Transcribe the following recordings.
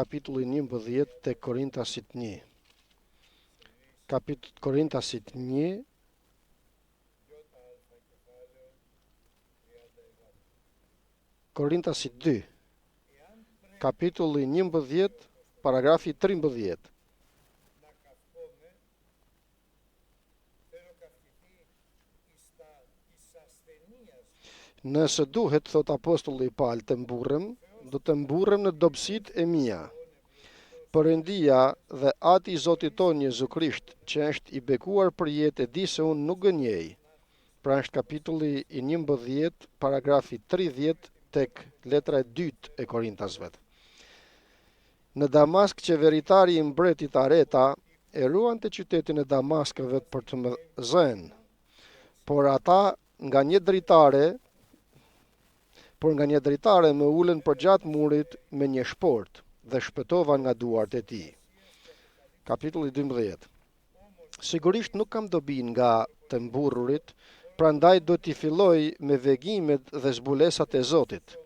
Kapitulli 11 të Korintasit 1. Korintasit 1, Korintasit 2. Kapitulli 11, paragrafi 13. Nëse duhet, thot apostulli Paul, të mburrem, do të mburrem në dobësit e mia. Perëndia dhe ati i Zotit tonë Jezu Krisht, që është i bekuar për jetë, e di se unë nuk gënjej. Pra është kapitulli i 11, paragrafi 30 tek letra e 2 e Korintasve. Në Damask, qeveritari i mbretit Areta e ruan të qytetin e Damaskëve për të më zënë, por nga një dritare më ulën përgjatë murit me një shport dhe shpëtova nga duart e tij. Kapitulli 12. Sigurisht nuk kam dobi nga të mburrurit, prandaj do t'i filloj me vegimet dhe zbulesat e Zotit.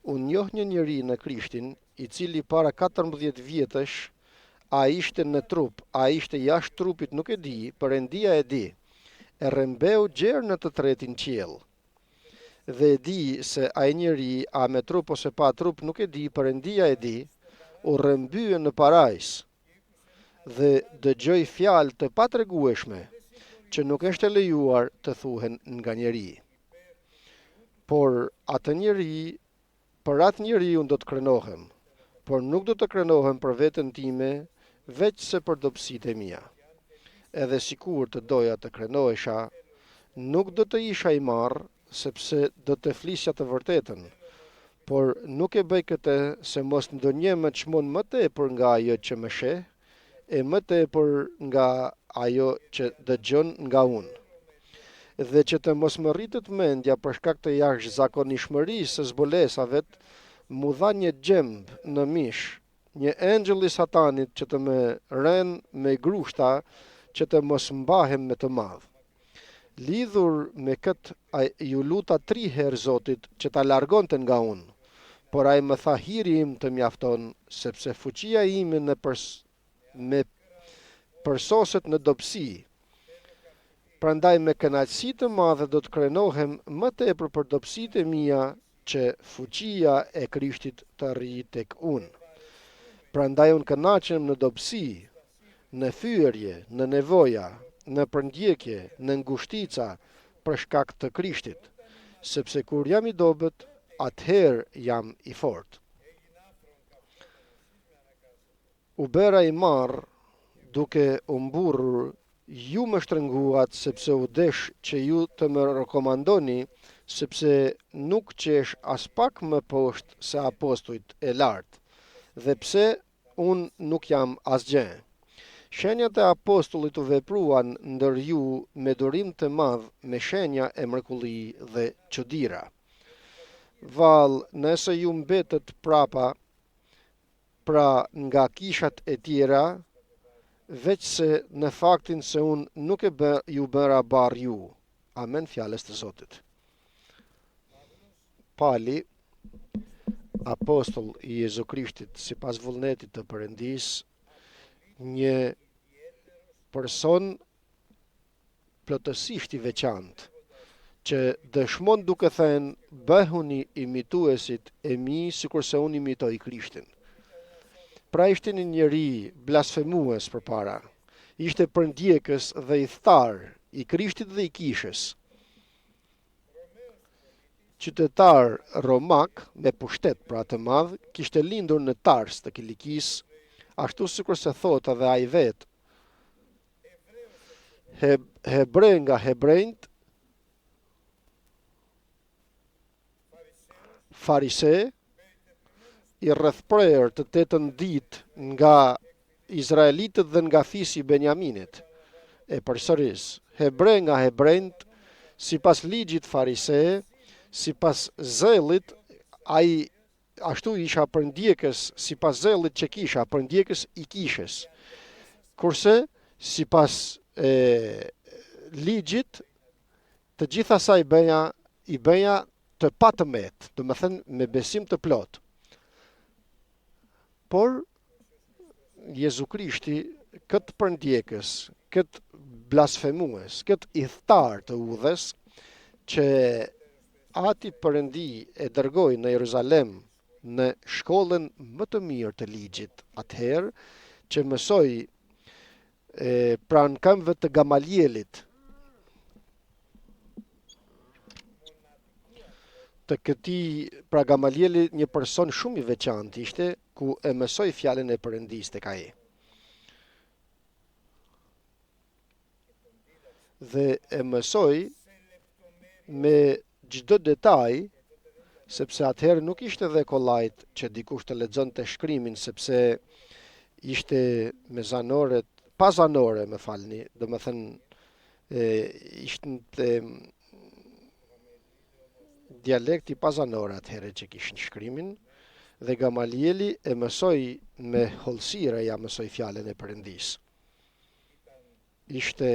Unë njoh një njeri në Krishtin, i cili para 14 vjetësh, a ishte në trup, a ishte jashtë trupit nuk e di, Perëndia e di, e rrembeu gjerë në të tretin qiell. Dhe e di se ai njeri, a me trup ose pa trup nuk e di, Perëndia e di, u rrembye në parajs. Dhe dëgjoj fjalë të patregueshme, që nuk është e lejuar të thuhen nga njeri. Por për atë njeri unë do të krenohem, por nuk do të krenohem për veten time, veç se për dobësitë e mia. Edhe sikur të doja të krenohesha, nuk do të isha i marrë, sepse do të flisja të vërtetën, por nuk e bëj këtë se mos ndonjë më çmon më tepër nga ajo që më sheh, e më tepër nga ajo që dëgjon nga unë. Dhe që të mos më rritet mendja për shkak të jashtëzakonishmërisë së zbulesave, mu dha një gjemb në mish, një engjëll i Satanit që të më rën me grushta, që të mos mbahem me të madh. Lidhur me këtë, ju luta 3 herë Zotit që ta largonte nga unë, por ai më tha hiri im të mjafton, sepse fuqia ime me përsoset në dobësi. Prandaj me kënaqësi të madhe do të krenohem më tepër për dobësitë e mia, që fuqia e Krishtit të rrijë tek unë. Prandaj unë kënaqem në dobësi, në fyerje, në nevoja, në përndjekje, në ngushtica për shkak të Krishtit, sepse kur jam i dobët, atëherë jam i fortë. U bëra i marr duke u mburrur, ju më shtrënguat sepse u desh që ju të më rekomandoni, sepse nuk qesh as pak më poshtë se apostujt e lartë, dhe pse unë nuk jam asgjë. Shenjat e apostullit u vepruan ndër ju me durim të madh, me shenja e mrekulli dhe çuditëra. Vallë, nëse ju mbetet pra nga kishat e tjera, veç se në faktin se unë nuk ju bëra barë ju. Amen, fjalës të Zotit. Pali, apostull i Jezu Krishtit sipas vullnetit të Perëndisë, një person plotësisht i veçantë, që dëshmon duke thënë, bëhuni imituesit e mi sikurse unë imitoj Krishtin. Pra ishte një njeri blasfemues përpara, ishte përndjekës dhe i thtar i Krishtit dhe i kishës. Qytetar romak me pushtet pra të madh, kishte lindur në Tars të Kilikisë, ashtu sikurse thot edhe ai vet, hebre nga hebrejt, farise, i rrethprer të 8 ditë nga izraelitët dhe nga fisi Benjaminit. E përsëris, hebre nga hebrejt, sipas ligjit farise, sipas zellit, ai ashtu isha përndjekës, sipas zellit që kisha, përndjekës i kishës. Kurse, sipas ligjit, të gjitha sa i bëja të patëmet, do më thënë me besim të plot. por Jezu Krishti këtë përndjekës, këtë blasfemues, këtë idhtar të udhës, që ati Perëndi e dërgoi në Jeruzalem në shkollën më të mirë të ligjit atëherë, që mësoi pranë këmbëve të Gamalielit, të këtij, pra Gamalieli një person shumë i veçantë ishte, ku e mësoi fjalën e Perëndisë tek ai. Dhe e mësoi me çdo detaj, sepse atëherë nuk ishte dhe kollajt që dikush të lexonte shkrimin, sepse ishte me zanore, pa zanore, më falni, domethënë ishte dialekti pa zanore atëherë që kishin shkrimin, dhe Gamalieli e mësoi me hollësire, ja mësoi fjalën e Perëndisë. Ishte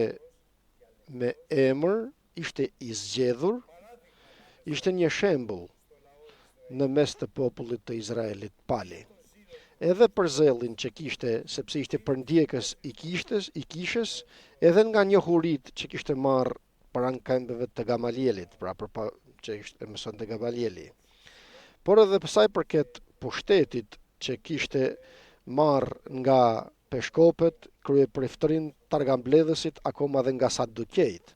me emër, ishte i zgjedhur, ishte një shembull në mes të popullit të Izraelit pali. Edhe për zellin që kishte, sepse ishte përndjekës i kishës, edhe nga njohuritë që kishte marrë pranë këmbëve të Gamalielit, pra që ishte mësonte Gamalieli. Por edhe sa i përket pushtetit që kishte marrë nga peshkopët, kryepriftërin, targambledhësit, akoma dhe nga Sadukejt.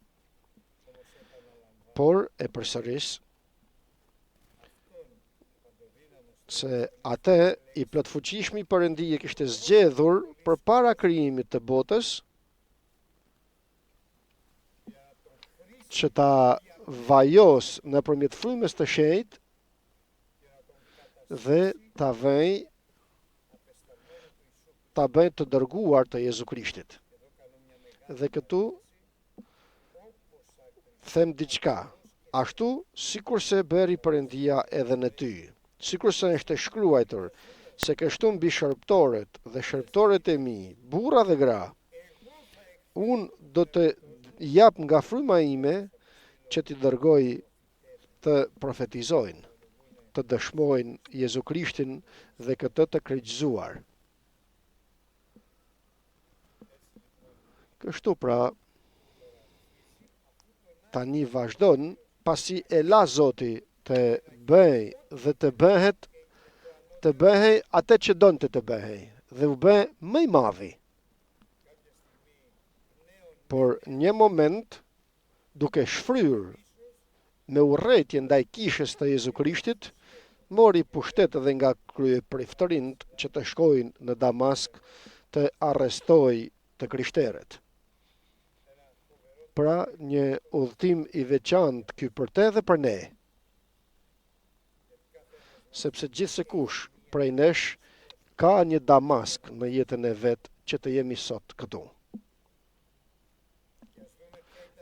Por e përsëris se atë i plotfuqishmi Perëndi e kishte zgjedhur përpara krijimit të botës që ta vajos nëpërmjet frymës të shenjtë dhe ta bëj të dërguar të Jezu Krishtit. Dhe këtu them diçka, ashtu sikurse bëri Perëndia edhe në ty, sikurse është shkruar se kështu mbi shërptorët dhe shërptorët e mi, burra dhe gra, unë do të jap nga fryma ime që t'i dërgoj të profetizojnë, të dëshmojnë Jezu Krishtin dhe këtë të kryqëzuar. Kështu pra, tani vazhdon, pasi e la Zoti të bëj dhe të bëhej atë që donte të bëhej, dhe u bë më i madhi. Por një moment, duke shfryrë me urrëtie ndaj kishës të Jezu Krishtit, mori pushtet edhe nga kryepriftërinjt që të shkojnë në Damask të arrestoj të krishterët. Pra një udhtim i veçantë ky për te dhe për ne, sepse gjithsekush prej nesh ka një Damask në jetën e vet që të jemi sot këtu.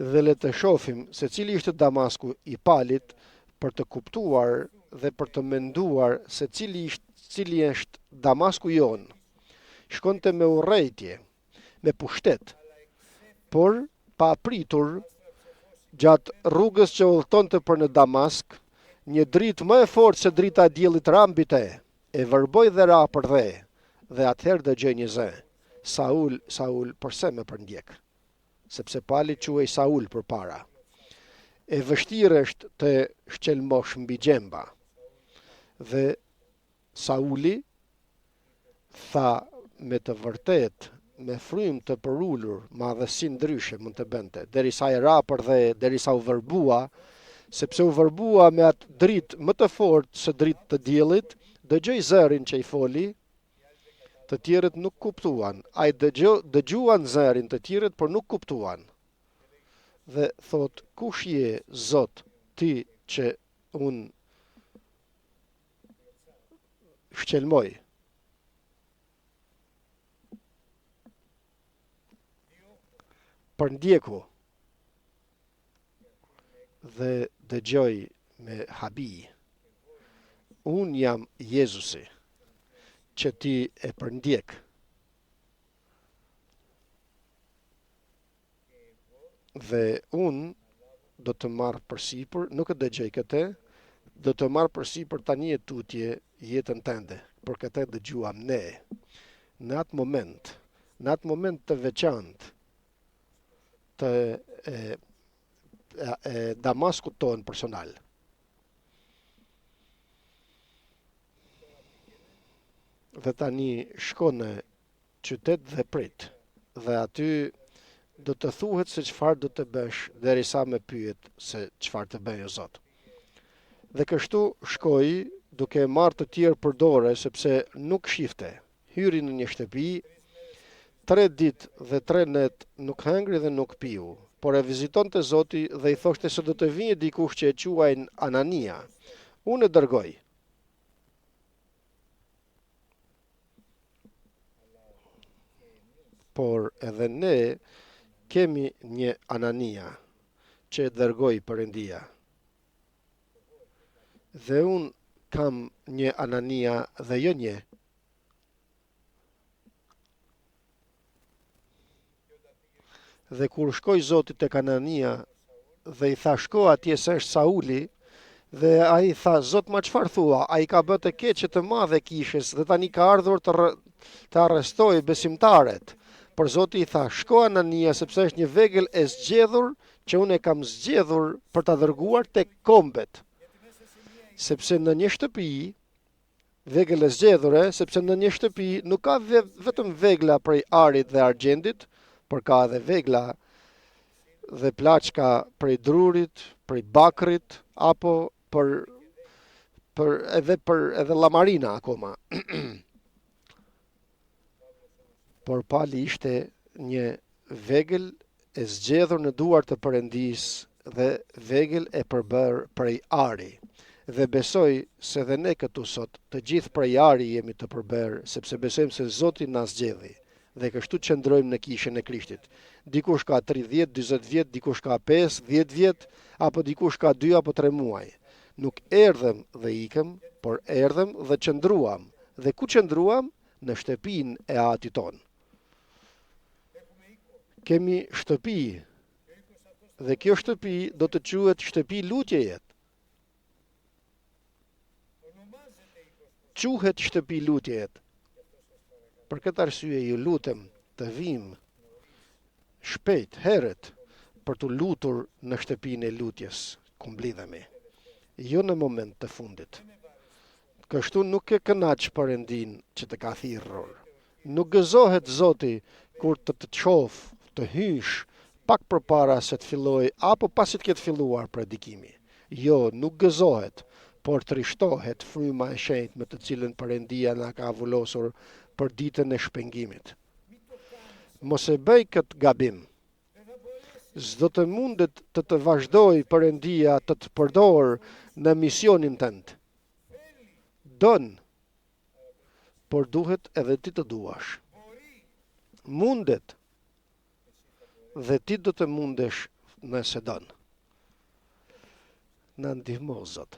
Dhe le të shohim se cili ishte Damasku i palit për të kuptuar dhe për të menduar se cili është Damasku jon. Shkonte me urrëtie, me pushtet, por pa pritur, gjatë rrugës që udhëtonte për në Damask, një dritë më e fortë se drita e diellit ra mbi te, e vërboi dhe ra për dhe atëherë dëgjoi një zë. Saul, Saul, përse më përndjek? Sepse pali quhej Saul përpara. E vështirë është të shqelmosh mbi gjemba. Dhe Sauli tha me të vërtet, me frymë të përullur, madhësi ndryshe mund të bënte, derisa e ra për derisa u vërbua, sepse u vërbua me atë dritë më të fortë se dritë të diellit, dëgjoi zërin që i foli, të tjerët nuk kuptuan. Ai dëgjuan zërin të tjerët, por nuk kuptuan. Dhe thot, kush je, Zot, ti që unë shqelmoj? Përndjeku dhe dëgjoj me habi, unë jam Jezusi që ti e përndjek. Dhe unë do të marrë përsipër, nuk e dëgjoj këtë, do të marrë përsipër tani e tutje jetën tënde, për këtë dëgjuam ne, në atë moment të veçantë të Damaskut tonë personal. Dhe tani shko në qytet dhe prit, dhe aty do të thuhet se çfarë do të bësh derisa me pyet se çfarë të bëj o Zot. Dhe kështu shkoi duke marrë të tjerë për dorë sepse nuk shifte. Hyri në një shtëpi, 3 ditë dhe 3 net nuk hëngri dhe nuk piu, por e vizitonte Zoti dhe i thoshte se do të vijë dikush që e quajnë Anania. Unë e dërgoj. Por edhe ne kemi një Anania që e dërgoi Perëndia. Dhe unë kam një Anania dhe jo një. Dhe kur shkoi Zoti tek Anania dhe i tha shko atje se është Sauli, dhe ai tha Zot ma çfarë thua, ai ka bërë të keqe të madhe kishës dhe tani ka ardhur të arrestoj besimtarët. Por Zoti i tha shko Anania sepse është një vegël e zgjedhur që unë e kam zgjedhur për ta dërguar tek kombet. Sepse në një shtëpi, vegël e zgjedhur, sepse në një shtëpi nuk ka vetëm vegla prej arit dhe argjendit, por ka edhe vegla dhe plaçka prej drurit, prej bakrit, apo edhe llamarina akoma. Por pali ishte një vegël e zgjedhur në duart të Perëndis dhe vegël e përbër prej ari. Dhe besoj se dhe ne këtu sot të gjithë prej ari jemi të përbër, sepse besojmë se Zoti na zgjedhi dhe kështu qëndrojmë në kishën e Krishtit. Dikush ka 30, 40 vjet, dikush ka 5, 10 vjet, apo dikush ka 2 apo 3 muaj. Nuk erdhëm dhe ikëm, por erdhëm dhe qëndruam. Dhe ku qëndruam? Në shtëpinë e Atit ton. Kemi shtëpi, dhe kjo shtëpi do të quhet shtëpi lutjeje. Quhet shtëpi lutjeje. Për këtë arsye ju lutem të vim shpejt herët për të lutur në shtëpinë e lutjes ku mblidhemi, jo në moment të fundit. Kështu nuk e kënaq Perëndin që të ka thirrur. Nuk gëzohet Zoti kur të qof, të hysh pak përpara se të filloj apo pasi të ketë filluar predikimi. Jo, nuk gëzohet, por trishtohet fryma e shenjtë me të cilën Perëndia na ka vullosur për ditën e shpengimit. Mos e bëj këtë gabim. S'do të mundet të vazhdoj Perëndia të të përdor në misionin tënd. Don, por duhet edhe ti të duash. Mundet, dhe ti do të mundesh nëse don. Na ndihmo Zot.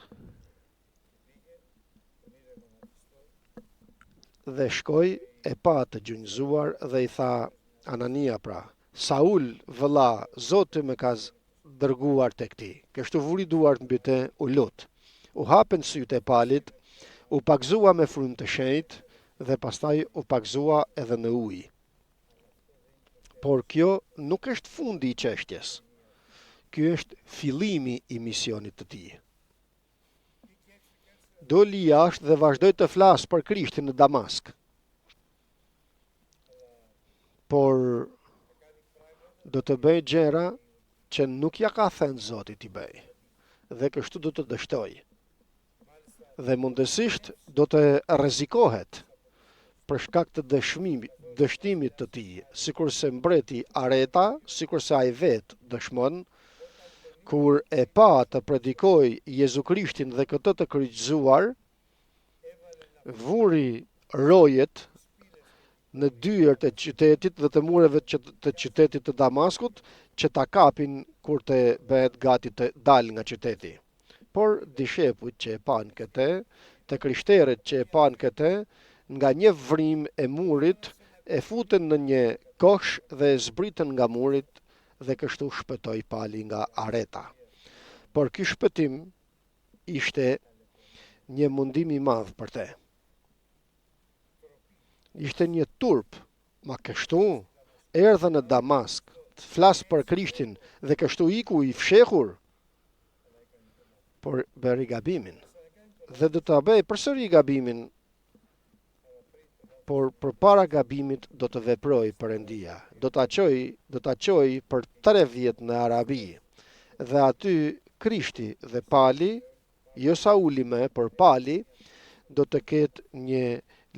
Dhe shkoi e pa të gjunjëzuar dhe i tha Anania pra, Saul, vëlla, Zoti më ka dërguar tek ti. Kështu vuri duart mbi të, u lut. U hapen sytë e palit, u pagzua me frymë të shenjtë dhe pastaj u pagzua edhe në ujë. Por kjo nuk është fundi i çështjes. Ky është fillimi i misionit të tij. Doli jashtë dhe vazhdoi të flasë për Krishtin në Damask. Por do të bëj gjëra që nuk ja ka thënë Zoti t'i bëj. Dhe kështu do të dështoj. Dhe mundësisht do të rrezikohet për shkak të dështimit të tij, sikurse mbreti Areta, sikurse ai vet dëshmon, kur e pa të predikoj Jezu Krishtin dhe këtë të kryqëzuar, vuri rojet në dyert e qytetit dhe të mureve të qytetit të Damaskut që ta kapin kur të bëhet gati të dalë nga qyteti. Por dishepujt që e pan këtë, të krishterët që e pan këtë, nga një vrim e murit e futen në një kosh dhe e zbritën nga murit dhe kështu shpëtoi pali nga Areta. Por ky shpëtim ishte një mundim i madh për te. Ishte një turp, ma kështu, erdhe në Damask, të flasë për Krishtin dhe kështu iku i fshehur, por bëri gabimin. Dhe do të bëj përsëri gabimin, por përpara gabimit do të veproj Perëndia. Do ta çoj për 3 vjet në Arabi. Dhe aty Krishti dhe Pali, jo Sauli më, por Pali, do të ketë një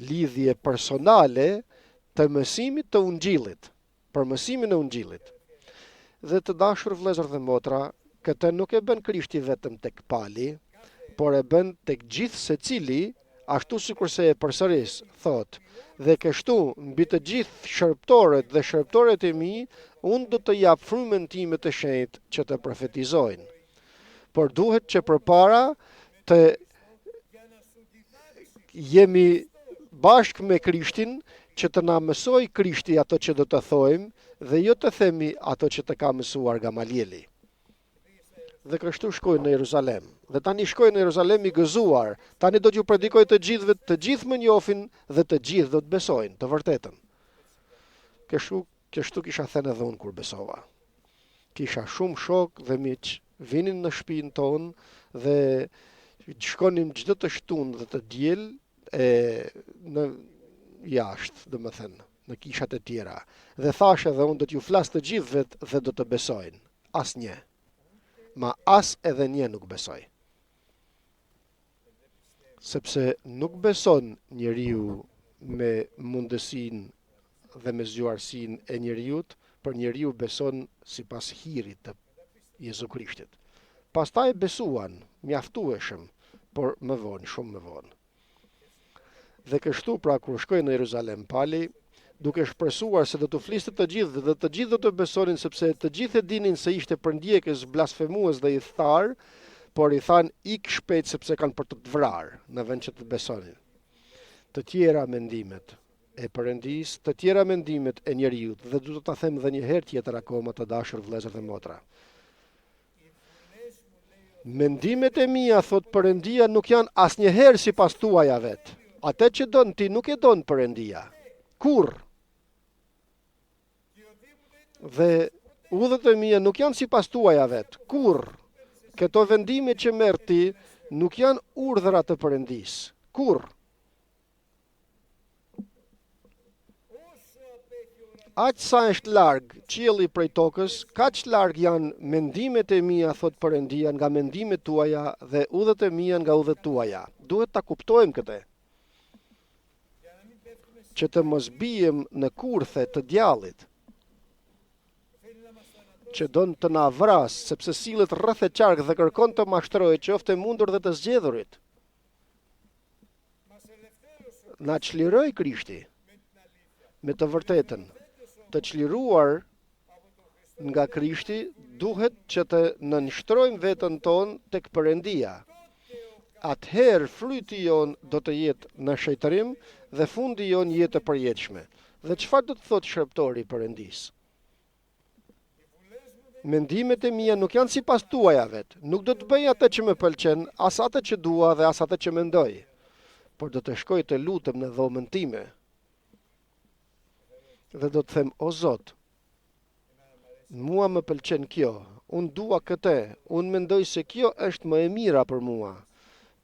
lidhje personale të mësimit të Ungjillit, për mësimin e Ungjillit. Dhe të dashur vëllezër dhe motra, këtë nuk e bën Krishti vetëm tek Pali, por e bën tek gjithë secili, ashtu sikurse e përsëris, thot, dhe kështu mbi të gjithë shërptorët dhe shërptorët e mi, unë do të jap frymën time të shenjtë që të profetizojnë. Por duhet që përpara të jemi bashkë me Krishtin, që të na mësoj Krishti ato që do të thojmë, dhe jo të themi ato që të ka mësuar Gamalieli. Dhe kështu shkojnë në Jeruzalem. Dhe tani shkojnë në Jeruzalem i gëzuar. Tani do t'ju predikoj të gjithë më njohin dhe të gjithë do të besojnë, të vërtetën. Kështu kisha thënë edhe unë kur besova. Kisha shumë shok dhe miq, vinin në shtëpinë tonë dhe shkonim çdo të shtunë dhe të diel në jashtë, domethënë, në kishat e tjera. Dhe thashë edhe unë do t'ju flas të gjithëve dhe do të besojnë. Asnjë. Ma as edhe një nuk besoj. Sepse nuk beson njeriu me mundësinë dhe me zgjuarsinë e njeriut, për njeriu beson sipas hirit të Jezu Krishtit. Pastaj besuan, mjaftueshëm, por më vonë, shumë më vonë. Dhe kështu pra kur shkoi në Jeruzalem Pali, duke shpresuar se do të fliste të gjithë dhe të gjithë do të besonin, sepse të gjithë e dinin se ishte përndjekës, blasfemues dhe i tharë, por i than ik shpejt sepse kanë për të të vrarë në vend që të besonin. Të tjera mendimet e Perëndis, të tjera mendimet e njeriut, dhe du të ta them edhe një herë tjetër akoma, të dashur vëllezër dhe motra. Mendimet e mia, thot Perëndia, nuk janë asnjëherë sipas tuaja vet. Atë që don ti nuk e don Perëndia. Kur? Dhe udhët e mia nuk janë sipas tuaja vet. Kur? Këto vendime që merr ti nuk janë urdhra të Perëndis. Kur? Aq sa është larg qielli prej tokës, kaq larg janë mendimet e mia, thot Perëndia, nga mendimet tuaja dhe udhët e mia nga udhët tuaja. Duhet ta kuptojmë këtë. Që të mos bijem në kurthe të djallit, që don të na vras, sepse sillet rreth e qark dhe kërkon të mashtrojë qoftë e mundur dhe të zgjedhurit. Na çliroi Krishti me të vërtetën. Të çliruar nga Krishti duhet që të nënshtrojmë veten tonë tek Perëndia. Atëherë fryti jon do të jetë në shëjtërim dhe fundi jon jetë e përjetshme. Dhe çfarë do të thotë shërptori i Perëndis? Mendimet e mia nuk janë sipas tuaja vet. Nuk do të bëj atë që më pëlqen, as atë që dua dhe as atë që mendoj. Por do të shkoj të lutem në dhomën time. Dhe do të them, o Zot, mua më pëlqen kjo, unë dua këtë, unë mendoj se kjo është më e mira për mua.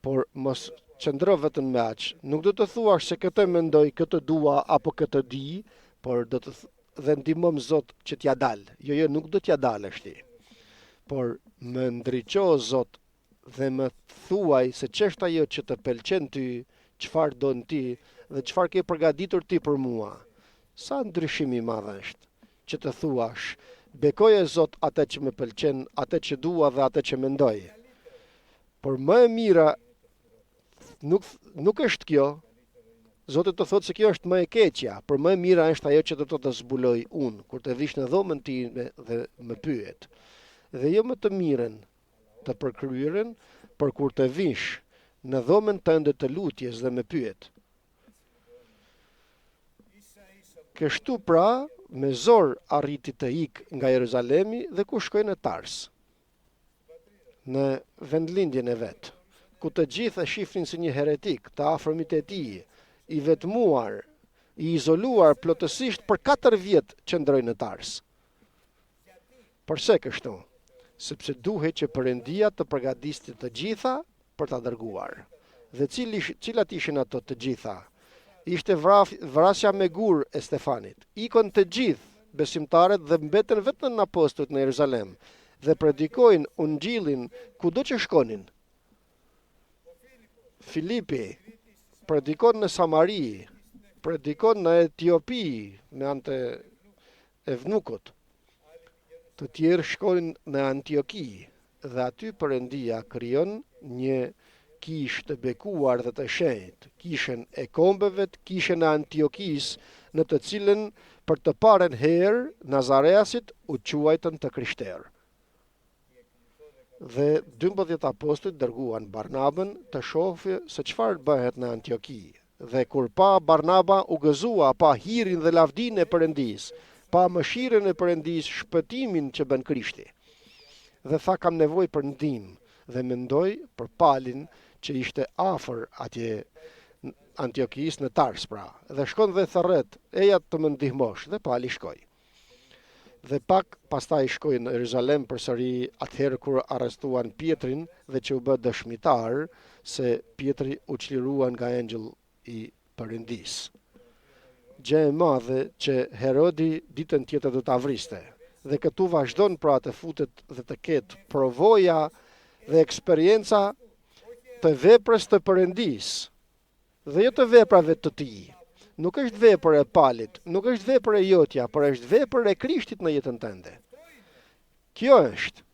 Por mos qëndro vetëm me aq. Nuk do të thuash se këtë mendoj, këtë dua apo këtë di, por do të dhe ndihmom Zot që t'ja dal. Jo, nuk do t'ja dalësh ti. Por më ndriqo Zot dhe më thuaj se ç'është ajo që të pëlqen ty, çfarë don ti dhe çfarë ke përgatitur ti për mua. Sa ndryshim i madh është që të thuash, bekoje Zot atë që më pëlqen, atë që dua dhe atë që mendoj. Por më e mira nuk është kjo. Zoti të thotë se kjo është më e keqja, por më e mira është ajo që do të zbuloj unë, kur të vish në dhomën time dhe më pyet. Dhe jo më të mirën, të përkryen, por kur të vish në dhomën tënde të lutjes dhe më pyet. Kështu pra, me zor arriti të ik nga Jeruzalemi dhe ku shkoi në Tars, në vendlindjen e vet. ku të gjithë e shifnin si një heretik, të afërmit e tij, i vetmuar, i izoluar plotësisht për 4 vjet qëndroi në Tars. Përse kështu? Sepse duhej që Perëndia të përgatiste të gjitha për ta dërguar. Dhe cilat ishin ato të gjitha? Ishte vrasja me gur e Stefanit. Ikon të gjithë besimtarët dhe mbetën vetëm në apostujt në Jeruzalem dhe predikojnë ungjillin kudo që shkonin. Filipi predikon në Samari, predikon në Etiopi me anë të evnukut. Të tjerë shkonin në Antioki dhe aty Perëndia krijon një kishë të bekuar dhe të shenjtë, kishën e kombeve, kishën e Antiokis, në të cilën për të parën herë Nazareasit u quajtën të krishterë. Dhe 12 apostujt dërguan Barnabën të shohë se çfarë bëhet në Antioki. Dhe kur pa Barnaba u gëzua, pa hirin dhe lavdinë e Perëndisë, pa mëshirën e Perëndisë, shpëtimin që bën Krishti. Dhe tha kam nevojë për ndihmë dhe mendoi për Palin që ishte afër atje Antiokis në Tars pra, dhe shkon dhe thërret, eja të më ndihmosh, dhe Pali shkoi. Dhe pak pastaj shkoi në Jeruzalem përsëri atëherë kur arrestuan Pietrin dhe që u bë dëshmitar se Pietri u çliruan nga engjëll i Perëndisë. Gjë e madhe që Herodi ditën tjetër do ta vriste. Dhe këtu vazhdon pra të futet dhe të ketë provoja dhe eksperienca të veprës të Perëndisë, dhe jo të veprave të tij. Nuk është vepër e Palit, nuk është vepër e jotja, por është vepër e Krishtit në jetën tënde. Kjo është.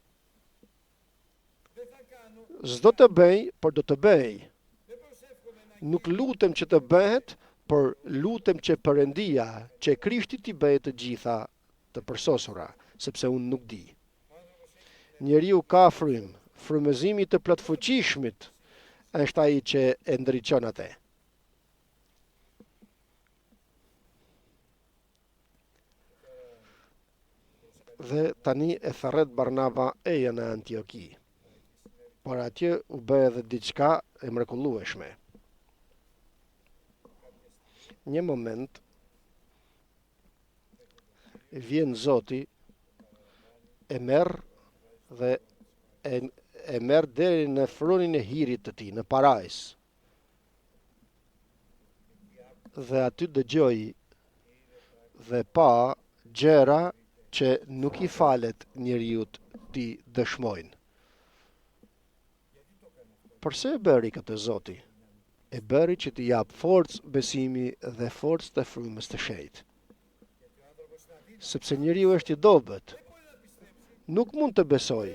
S'do të bëj, por do të bëj. Nuk lutem që të bëhet, por lutem që Perëndia, që Krishti t'i bëjë të gjitha të përsosura, sepse unë nuk di. Njeriu ka frym, frymëzimi të plotfuqishmit është ai që e ndriçon atë. Dhe tani e tharret Barnaba eja në Antioki. Por atje u bë edhe diçka e mrekullueshme. Një moment vjen Zoti, e merr dhe e merr deri në fronin e hirit të tij, në parajs. Dhe aty dëgjoi dhe pa gjëra që nuk i falet njeriut t'i dëshmojnë. Përse e bëri këtë Zoti? E bëri që t'i jap forcë besimi dhe forcë të frymës të shenjtë. Sepse njeriu është i dobët. Nuk mund të besoj.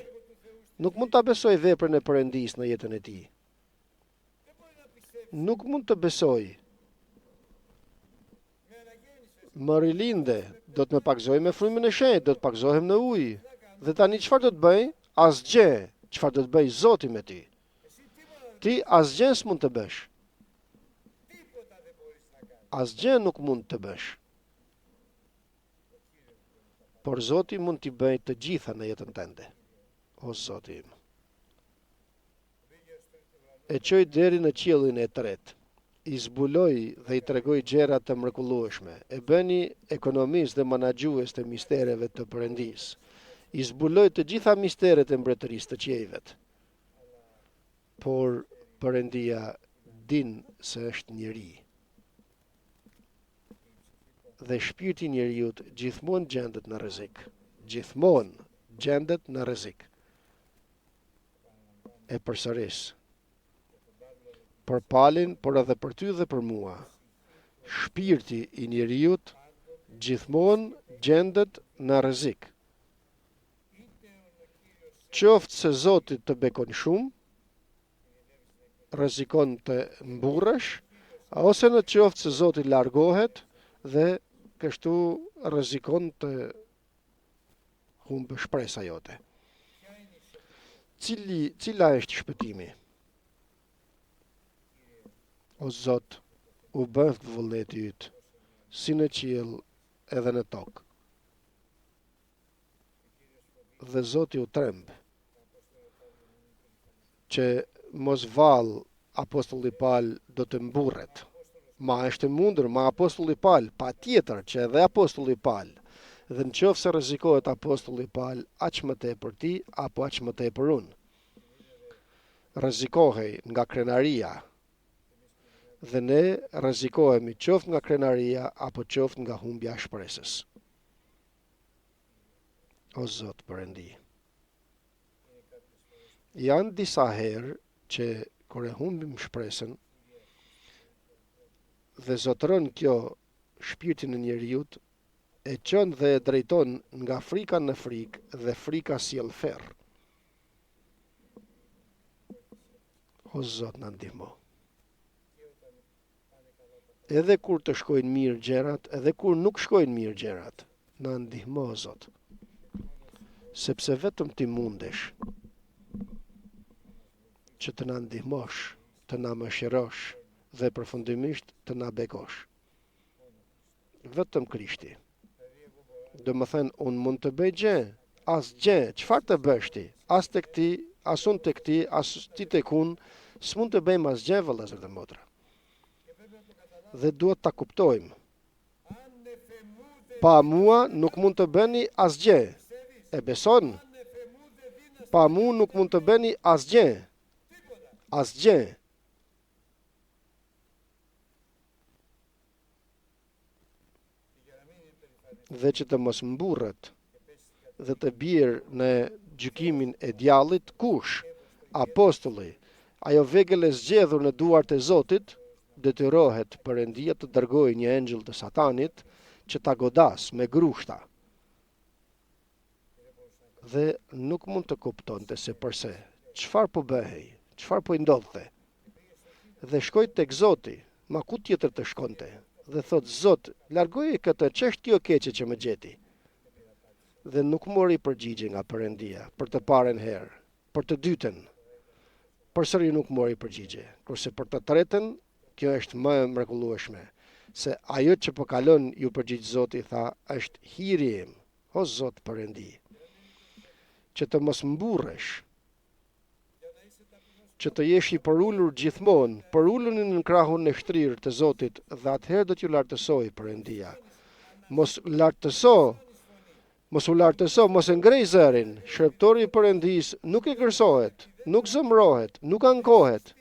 Nuk mund ta besoj veprën e Perëndisë në jetën e tij. Nuk mund të besoj. Më rilinde, do të më pakzoj me frymën e shenjtë, do të pakzohem në ujë. Dhe tani çfarë do të bëj? Asgjë. Çfarë do të bëj Zoti me ti? Ti asgjë s'mund të bësh. Asgjë nuk mund të bësh. Por Zoti mund t'i bëj të gjitha në jetën tënde. O Zoti im. E çoj deri në qiellin e tretë. I zbuloj dhe i tregoj gjëra të mrekullueshme. E bëni ekonomistë dhe menaxhues të mistereve të Perëndisë. I zbuloj të gjitha misteret e mbretërisë të qiejvet. Por Perëndia din se është njeri. Dhe shpirti i njeriu gjithmonë gjendet në rrezik. Gjithmonë gjendet në rrezik. E përsëris. Për Palin, por edhe për ty dhe për mua. Shpirti i njeriu gjithmonë gjendet në rrezik. Qoftë se Zoti të bekon shumë, rrezikon të mburrësh, ose në qoftë se Zoti largohet dhe kështu rrezikon të humbë shpresa jote. Cila është shpëtimi? O Zot, u bëft vullneti yt, si në qiell edhe në tokë. Dhe Zoti u tremb që mos vallë apostulli Paul do të mburret. Ma është e mundur, ma apostulli Paul, pa tjetër që edhe apostulli Paul, dhe në qofë se rrezikohet apostulli Paul, aq më tepër ti, apo aq më tepër unë. Rrezikohej nga krenaria, dhe ne rrezikohemi qoftë nga krenaria, apo qoftë nga humbja e shpresës. O Zot Perëndi. Janë disa herë që kur e humbim shpresën dhe zotëron kjo shpirtin e njeriut, e qën dhe e drejton nga frika në frikë dhe frika sjell ferr. O Zot na ndihmo. Edhe kur të shkojnë mirë gjërat, edhe kur nuk shkojnë mirë gjërat, na ndihmo o Zot. Sepse vetëm ti mundesh që të na ndihmosh, të na mëshirosh dhe përfundimisht të na bekosh. Vetëm Krishti. Do më thënë, unë mund të bëj gjë, as gjë, çfarë të bësh ti? As tek ti, as unë tek ti, as ti tek unë, s'mund të bëjmë as gjë, vëllezër dhe motra. Dhe duhet ta kuptojmë. Pa mua nuk mund të bëni as gjë. E beson? Pa mua nuk mund të bëni as gjë. As gjë. Dhe që të mos mburret dhe të bjerë në gjykimin e djallit, kush? Apostulli, ajo vegël e zgjedhur në duart e Zotit, detyrohet Perëndia të dërgojë një engjëll të Satanit që ta godas me grushta. Dhe nuk mund të kuptonte se përse, çfarë po bëhej, çfarë po i ndodhte. Dhe shkoi tek Zoti, ma ku tjetër të shkonte? Dhe thot, Zot, largoje këtë çështje keqe që më gjeti. Dhe nuk mori përgjigje nga Perëndia për të parën herë, për të dytën. Përsëri nuk mori përgjigje, kurse për të tretën, kjo është më e mrekullueshme, se ajo që po kalon ju përgjigj Zoti, tha, është hiri im, o Zot Perëndi, që të mos mburresh, që të jesh i përullur gjithmonë, përullur në krahun e shtrirë të Zotit, dhe atëherë do t'ju lartësoj Perëndia. Mos u lartëso, mos e ngrej zërin. Shërptori i Perëndis nuk e kërsohet, nuk zëmrohet, nuk ankohet,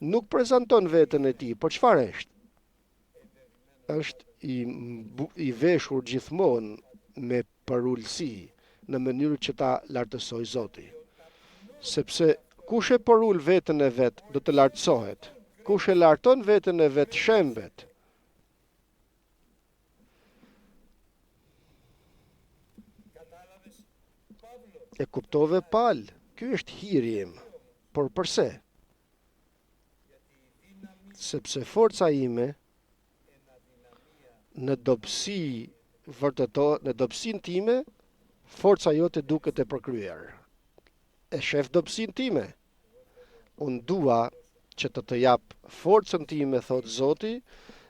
nuk prezanton veten e tij, por çfarë është? Është i veshur gjithmonë me përullësi në mënyrë që ta lartësoj Zoti. Sepse kush e përull veten e vet do të lartësohet. Kush e larton veten e vet shembet. E kuptove Paul, ky është hiri im. Por përse? Sepse forca ime në dobësi në dobësinë time, forca jote duket e përkryer. E shef dobësinë time. Unë dua që të jap forcën time, thot Zoti,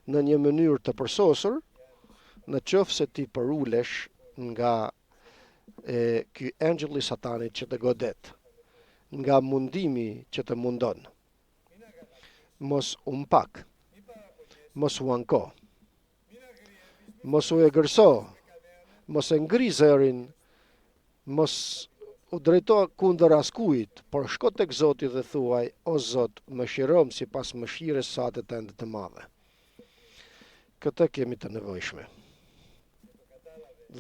në një mënyrë të përsosur, në qoftë se ti përulesh nga ky engjëll i Satanit që të godet, nga mundimi që të mundon. Mos u mpak, mos u anko, mos u egërso, mos e ngri zërin, mos u drejto kundër askujt, por shko tek Zoti dhe thuaj, o Zot, mëshirom sipas mëshirës sate tënde të madhe. Këtë kemi të nevojshme.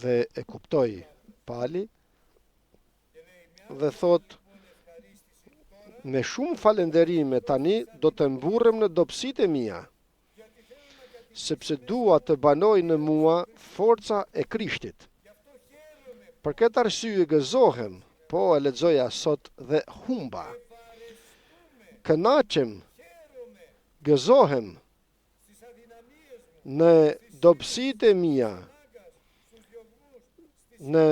Dhe e kuptoi Pali dhe thot, me shumë falenderime tani do të mburrem në dobësitë e mia, sepse dua të banoj në mua forca e Krishtit. Për këtë arsye gëzohem, po e lexoja sot dhe humba. Kënaqem, gëzohem në dobësitë e mia, në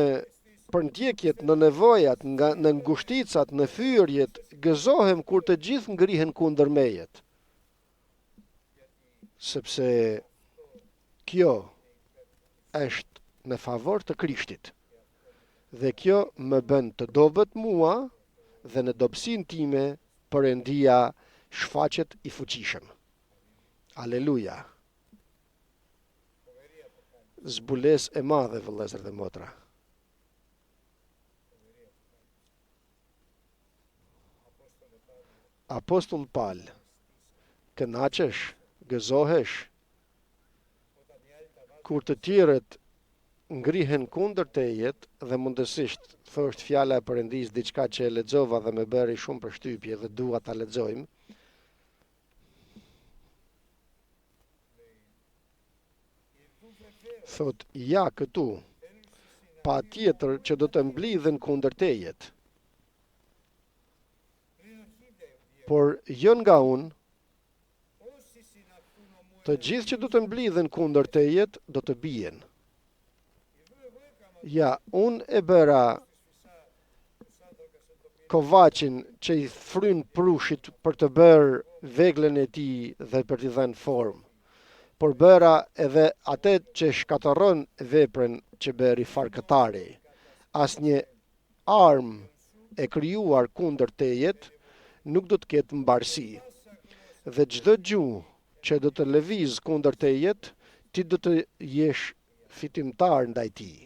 përndjekjet, në nevojat, në ngushticat, në thyrjet, gëzohem kur të gjithë ngrihen kundër mejet. Sepse kjo është në favor të Krishtit. Dhe kjo më bën të dobët mua dhe në dobësinë time Perëndia shfaqet i fuqishëm. Aleluja. Zbulesë e madhe, vëllezër dhe motra. Apostull Paul, kënaqesh, gëzohesh, kur të tjerët ngrihen kundër tejet dhe mundësisht thosht fjala e Perëndisë diçka që e lexova dhe më bëri shumë përshtypje dhe dua ta lexojmë. Thot, ja këtu, pa tjetër që do të mblidhen kundër tejet, por jo nga unë, të gjithë që do të mblidhen kundër tejet, do të bien. Ja, unë e bëra kovacin që i fryn prushit për të bërë veglën e tij dhe për t'i dhënë formë, por bëra edhe atë që shkatërron veprën që bëri farkëtari. Asnjë armë e krijuar kundër tejet nuk do të ketë mbarësi. Dhe çdo gjuhë që do të lëviz kundër tejet, ti do të jesh fitimtar ndaj tij.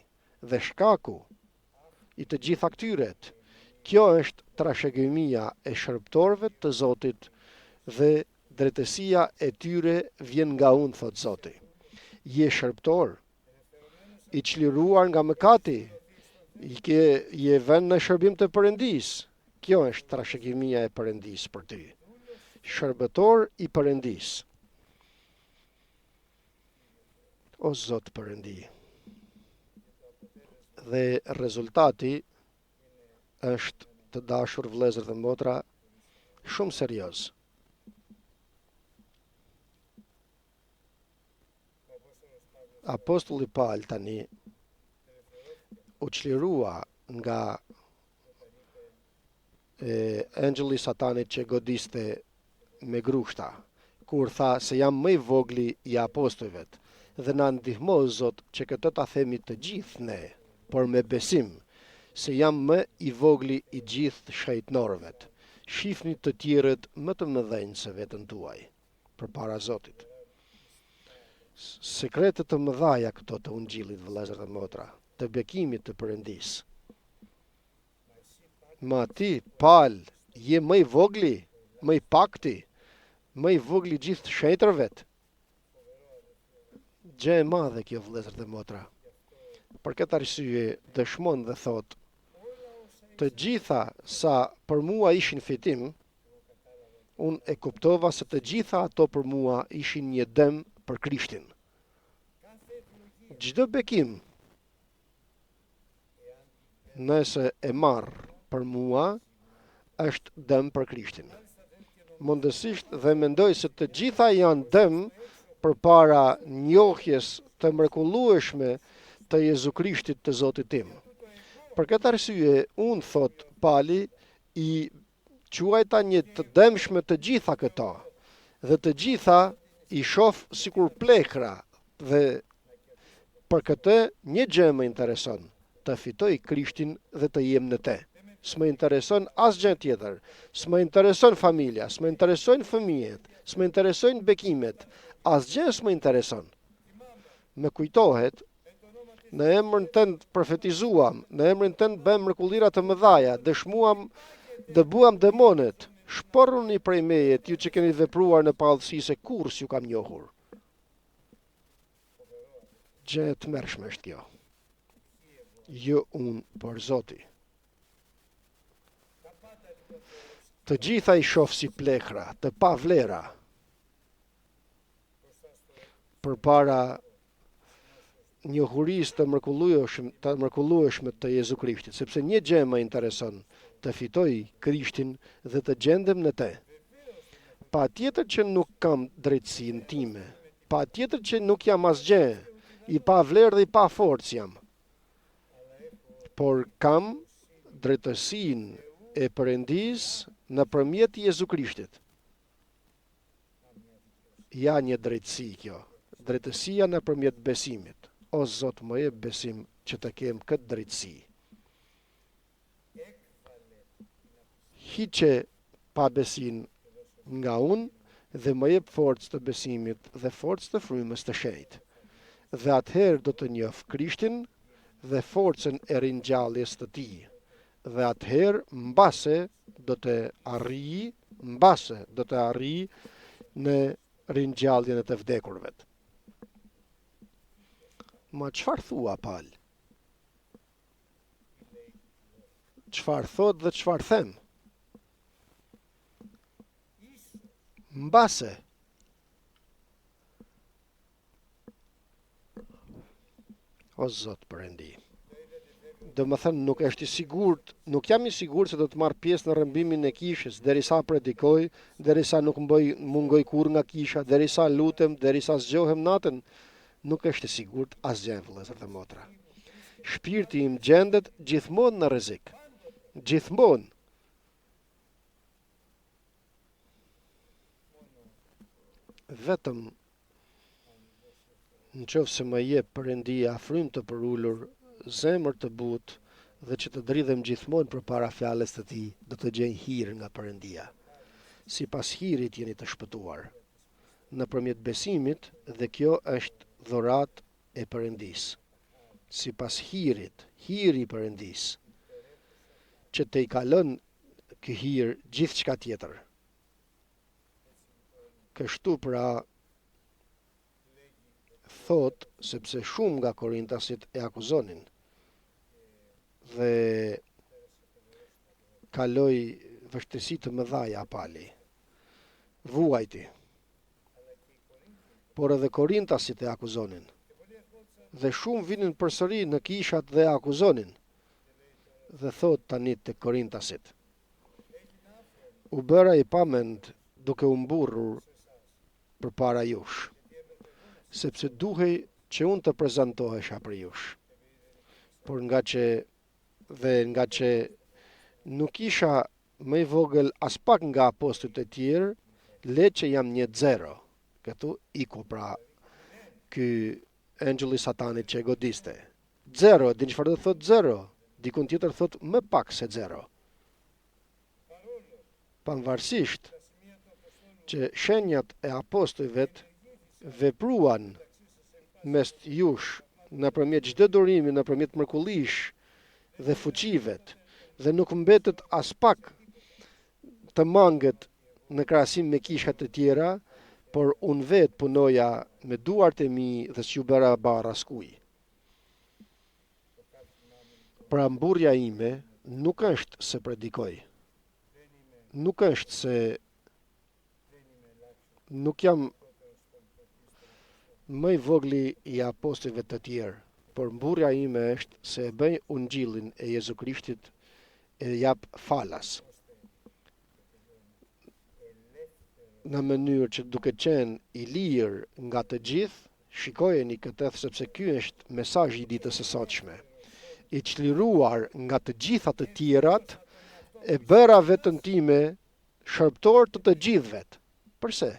Dhe shkaku i të gjitha këtyret, kjo është trashëgimia e shërbëtorëve të Zotit dhe drejtësia e tyre vjen nga unë, thot Zoti. Je shërbëtor, i çliruar nga mëkati, je vënë në shërbim të Perëndisë. Kjo është trashëgimia e Perëndisë për ty. Shërbëtor i Perëndisë. O Zot Perëndi. Dhe rezultati është, të dashur vëllezër dhe motra, shumë serioz. Apostulli Paul tani u çlirua nga engjëlli satanit që godiste me grushta, kur tha se jam më i vogli i apostujve, dhe na ndihmo Zot që këtë ta themi të gjithë ne, por me besim, se jam më i vogli i gjithë shëjtënorëve. Shifni të tjerët më të mëdhenj se veten tuaj, përpara Zotit. Sekretet të mëdhaja këto të ungjillit, vëllezër dhe motra, të bekimit të Perëndisë. Ma ti, Paul, je më i vogli, më i pakti, më i vogli gjithë shëjtërve. Gjë e madhe kjo, vëllezër dhe motra. Për këtë arsye dëshmon dhe thot, të gjitha sa për mua ishin fitim, unë e kuptova se të gjitha ato për mua ishin një dëm për Krishtin. Çdo bekim, nëse e marr për mua, është dëm për Krishtin. Mundësisht dhe mendoj se të gjitha janë dëm përpara njohjes të mrekullueshme të Jezu Krishtit të Zotit tim. Për këtë arsye, unë, thot Pali, i quajta një të dëmshme të gjitha këto, dhe të gjitha i shoh sikur plehra, dhe për këtë një gjë më intereson, të fitoj Krishtin dhe të jem në te. S'më intereson asgjë tjetër, s'më intereson familja, s'më interesojnë fëmijët, s'më interesojnë bekimet, asgjë s'më intereson. Më kujtohet, në emrin tënd profetizuam, në emrin tënd bëm mrekullirat të mëdhaja, dëshmuam, dëbuam demonet, shporruni prej meje ju që keni vepruar në pallësi se kur s'ju kam njohur. Gjë të mërshme është kjo. Jo unë, por Zoti. Të gjitha i shoh si plehra, të pa vlera, përpara njohurisë të mrekullueshme të Jezu Krishtit, sepse një gjë më intereson, të fitoj Krishtin dhe të gjendem në te. Pa tjetër që nuk kam drejtësinë time, pa tjetër që nuk jam asgjë, i pa vlerë dhe i pa forcë jam, por kam drejtësinë e Perëndisë nëpërmjet Jezu Krishtit. Ja një drejtësi kjo, drejtësia nëpërmjet besimit. O Zot, më jep besim që të kem këtë drejtësi. Hiqe pa besin nga unë dhe më jep forcë të besimit dhe forcë të frymës të shenjtë. Dhe atëherë do të njoh Krishtin dhe forcën e ringjalljes të tij. Dhe atëherë mbase do të arrijë në ringjalljen e të vdekurve. Ma çfarë thua Pal? Çfarë thot dhe çfarë them? Mbase. O Zot Perëndi. Do më thënë nuk është i sigurt, nuk jam i sigurt se do të marr pjesë në rrëmbimin e kishës derisa predikoj, derisa nuk mungoj kurrë nga kisha, derisa lutem, derisa zgjohem natën, nuk është i sigurt asgjë, vëllezër dhe motra. Shpirti im gjendet gjithmonë në rrezik. Gjithmonë. Vetëm nëse më jep Perëndia frym të përullur, zemër të butë dhe që të dridhem gjithmonë përpara fjalës të tij, do të gjej hir nga Perëndia. Sipas hirit jeni të shpëtuar nëpërmjet besimit dhe kjo është dhuratë e Perëndisë. Sipas hirit, hiri i Perëndisë, që të i kalon ky hir gjithçka tjetër. Kështu pra thot, sepse shumë nga korintasit e akuzonin dhe kaloi vështirësi të mëdha Pali. Vuajti. Por edhe korintasit e akuzonin. Dhe shumë vinin përsëri në kishat dhe akuzonin. Dhe thot tani të korintasit: u bëra i pamend duke u mburrur përpara jush, sepse duhej që unë të prezantohesha për jush. Por nga që nuk isha më i vogël as pak nga apostujt e tjerë, le që jam një zero. Këtu iku pra ky engjulli satanit që e godiste. Zero, din çfarë do thot zero? Dikun tjetër thot më pak se zero. Pavarësisht që shenjat e apostujve vepruan mes jush nëpërmjet çdo durimi, nëpërmjet mrekullish dhe fuqive, dhe nuk mbetet as pak të mangët në krahasim me kishat e tjera, por unë vetë punoja me duart e mi dhe s'ju bëra barra skuj. Pra mburrja ime nuk është se predikoj. Nuk është se nuk jam më i vogli i apostujve të tjerë, por mburrja ime është se e bëj ungjillin e Jezu Krishtit e jap falas. Në mënyrë që duke qenë i lirë nga të gjithë, shikojeni këtë sepse ky është mesazhi i ditës së sotshme. I çliruar nga të gjitha të tjerat, e bëra veten time shërbëtor të gjithëve. Përse?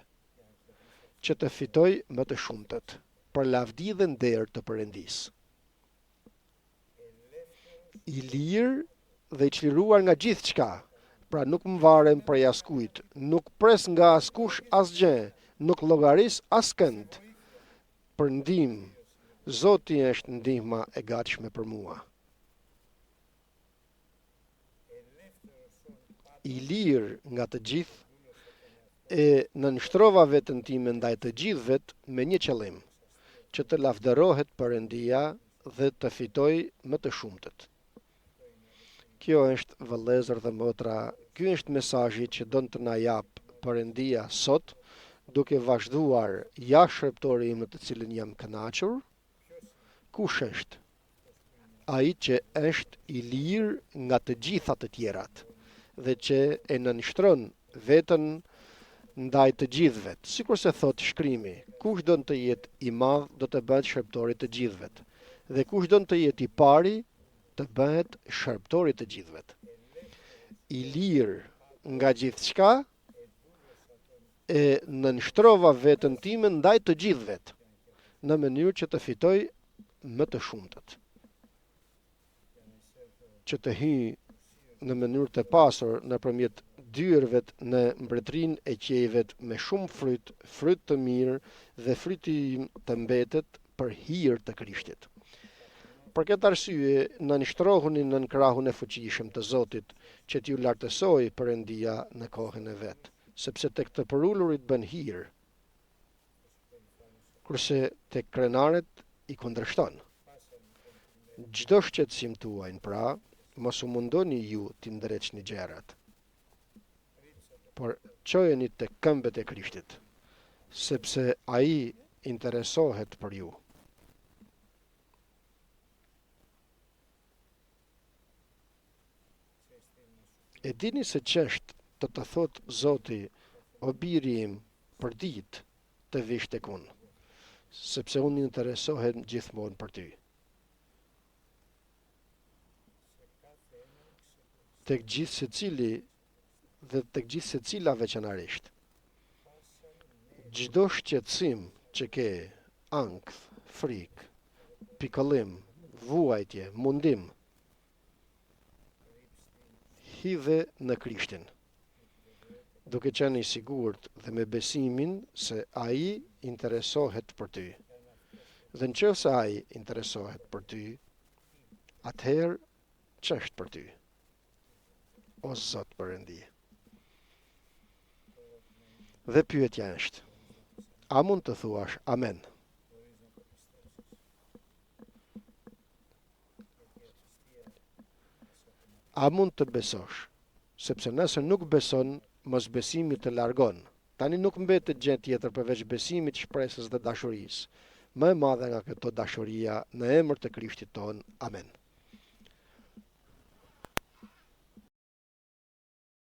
Që të fitoj më të shumtët, për lavdi dhe nder të Perëndisë. I lirë dhe i çliruar nga gjithçka, pra nuk më varem prej askujt, nuk pres nga askush asgjë, nuk llogaris askënd. Për ndihmë, Zoti është ndihma e gatshme për mua. I lirë nga të gjithë, e nënshtrova veten time ndaj të gjithëve me një qëllim, që të lavdërohet Perëndia dhe të fitoj më të shumtët. Kjo është, vëllezër dhe motra, ky është mesazhi që don të na jap Perëndia sot, duke vazhduar shërbëtori im në të cilin jam kënaqur. Kush është? Ai që është i lirë nga të gjitha të tjerat dhe që e nënshtron veten ndaj të gjithëve. Sikur se thot shkrimi, kush don të jetë i madh do të bëhet shërbëtori të gjithëve, dhe kush don të jetë i pari të bëhet shërbëtori të gjithëve. I lirë nga gjithçka, e nënshtrova veten time ndaj të gjithëve, në mënyrë që të fitoj më të shumtët. Që të hyj në mënyrë të pasur nëpërmjet dyrëve në mbretërinë e qiejve me shumë fryt të mirë dhe fryti të mbetet për hir të Krishtit. Për këtë arsye, në nështrohuni në krahun e fuqishëm të Zotit, që t'ju lartësoj Perëndia në kohën e vet, sepse tek të përullurit bën hir, kurse tek krenaret i kundërshton. Çdo shqetësim tuaj, pra, mos u mundoni ju t'i ndreqni gjërat, por çojeni tek këmbët e Krishtit, sepse ai interesohet për ju. E dini se qesht të thot Zoti, o biri im, për ditë të vish tek unë, sepse unë interesohem gjithmonë për ty. Tek gjithë secili dhe tek gjithë secila veçanërisht. Çdo shqetësim që ke, ankth, frikë, pikëllim, vuajtje, mundim, hidhe në Krishtin, duke qenë i sigurt dhe me besimin se ai interesohet për ty. Dhe nëse ai interesohet për ty, atëherë ç'është për ty, o Zot Perëndi. Dhe pyetja është, a mund të thuash amen? A mund të besosh? Sepse nëse nuk beson, mos besimi të largon. Tani nuk mbetet gjë tjetër përveç besimit, shpresës dhe dashurisë. Më e madhe nga këto dashuria në emër të Krishtit ton. Amen.